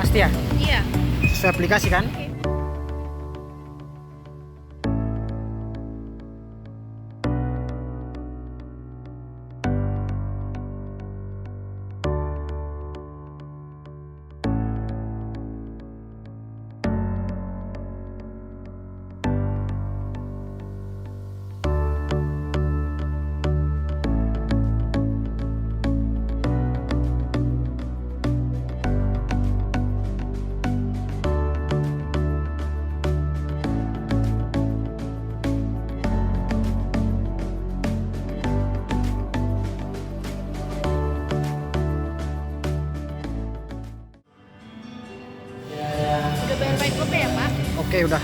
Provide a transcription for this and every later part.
pasti ya? Iya. Sesuai aplikasi kan? Udah bayar pakai GoPay ya, Pak? Oke, udah.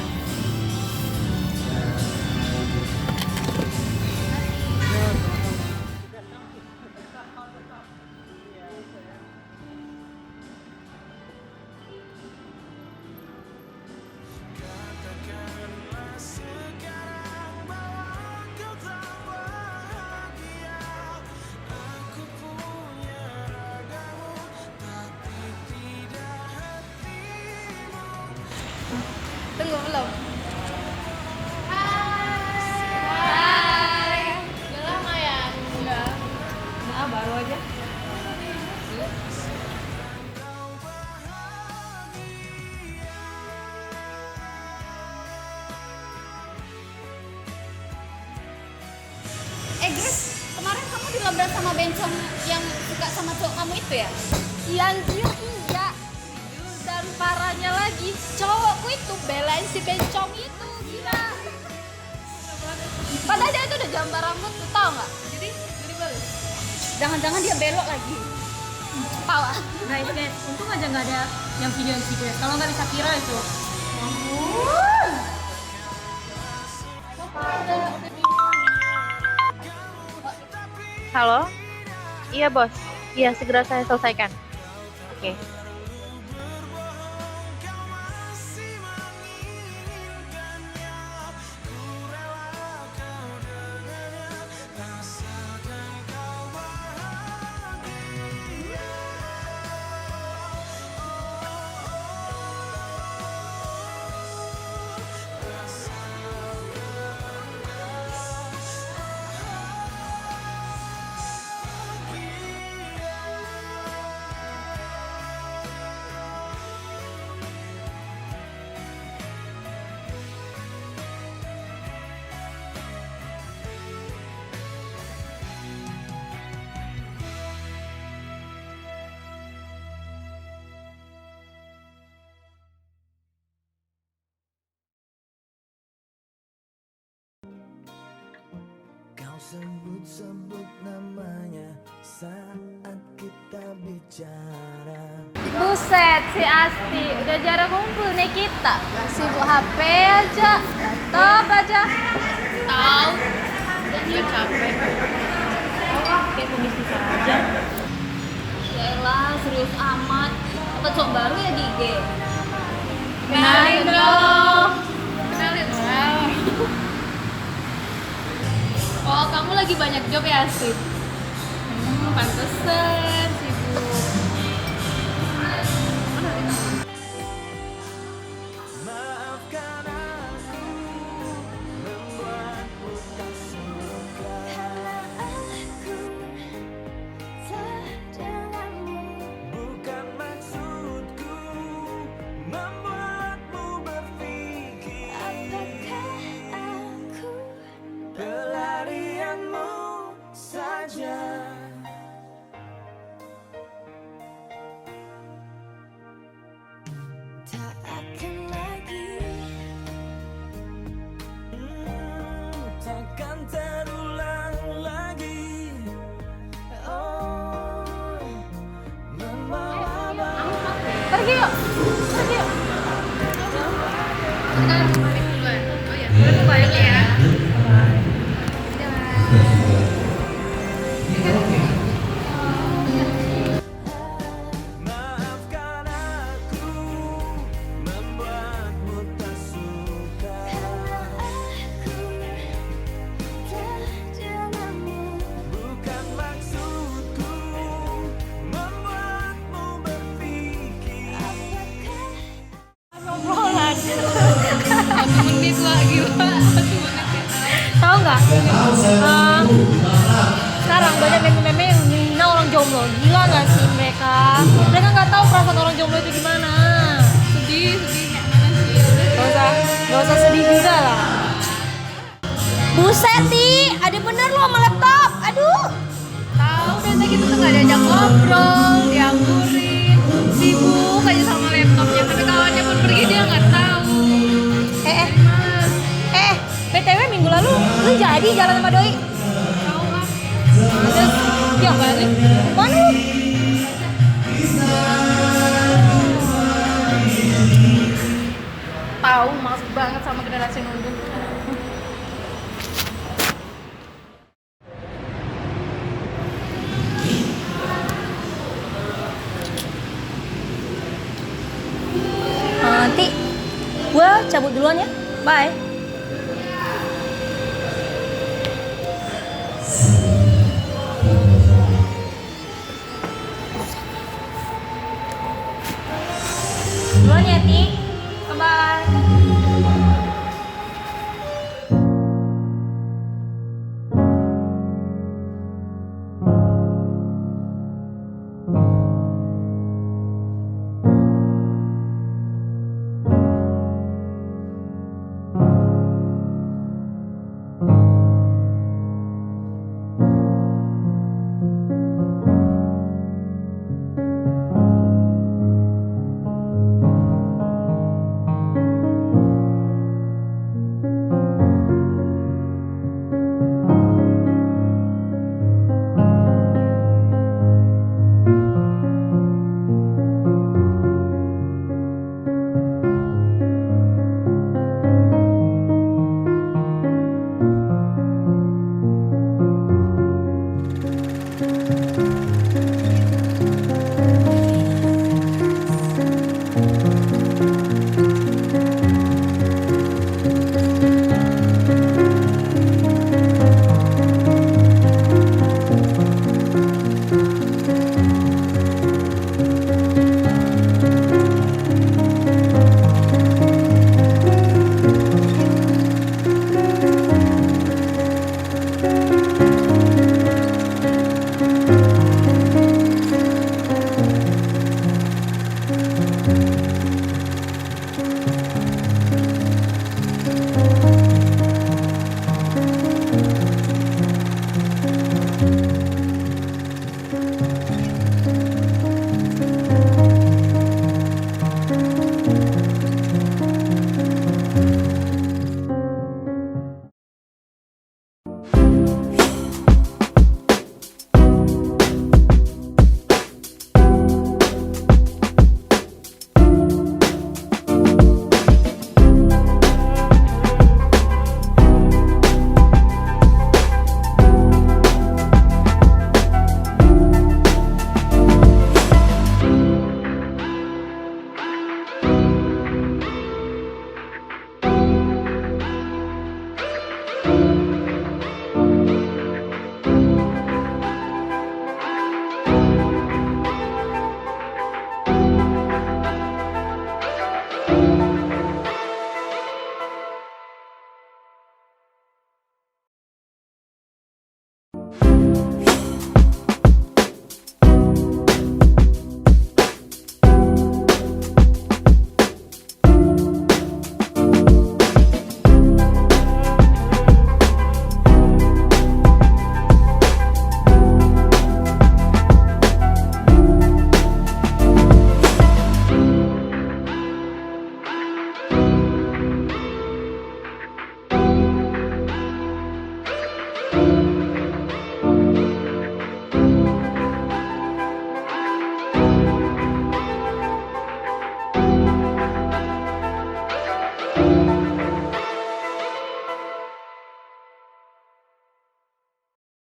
Tunggu belum? Hai. Udah lama ya? Udah. Nah, baru aja. Grace, kemarin kamu dilabrak sama bencong yang suka sama cowok kamu itu ya? Iya anjir, iya. Dan parahnya lagi, cowokku itu belain si bencong itu, gila. Padahal dia itu udah jambar rambut, tuh tau nggak? Jadi balik. Jangan-jangan dia belok lagi. Tahu ah? Nah itu guys, untung aja nggak ada yang video guys. Kalau nggak bisa viral itu. Halo? Iya, Bos. Iya, segera saya selesaikan. Oke. Kau sebut-sebut namanya saat kita bicara. Buset, si Asti, udah jarang ngumpul nih kita. Sibuk HP aja, laptop aja. Tahu, Dia capek. Kayak pembisnis aja. yaelah serius amat. Apa cowok baru ya di IG? Kenalin dong. Kenalin. Wow. Oh, kamu lagi banyak job ya, Asti? Pantesan sibuk. Maafkan aku membuatmu tak suka. Bukan maksudku membuatmu berpikir pelarianmu saja. Tak akan lagi, takkan terulang lagi. Oh, membawa Pergi yuk, pergi yuk. Kita pamit duluan. Oh ya, kita balik ya. maafkan aku membuatmu tak suka. Bukan maksudku membuatmu berpikir Sekarang banyak meme-meme yang menghina orang jomblo. Gila nggak sih mereka? Mereka nggak tahu perasaan orang jomblo itu gimana. Sedih kayak mana sih? Gak usah sedih juga lah. Buset, Ti, ada bener lo sama laptop. Aduh. Tahu dan kita tuh nggak diajak ngobrol, dianggurin, sibuk aja sama laptopnya. Tapi kawannya pun pergi dia nggak tahu. BTW minggu lalu lu jadi jalan sama doi? Tahu ah. Terus, ya balik. Mana lu? Tahu masuk banget sama generasi nunduk. Nanti gue cabut duluan ya. Bye.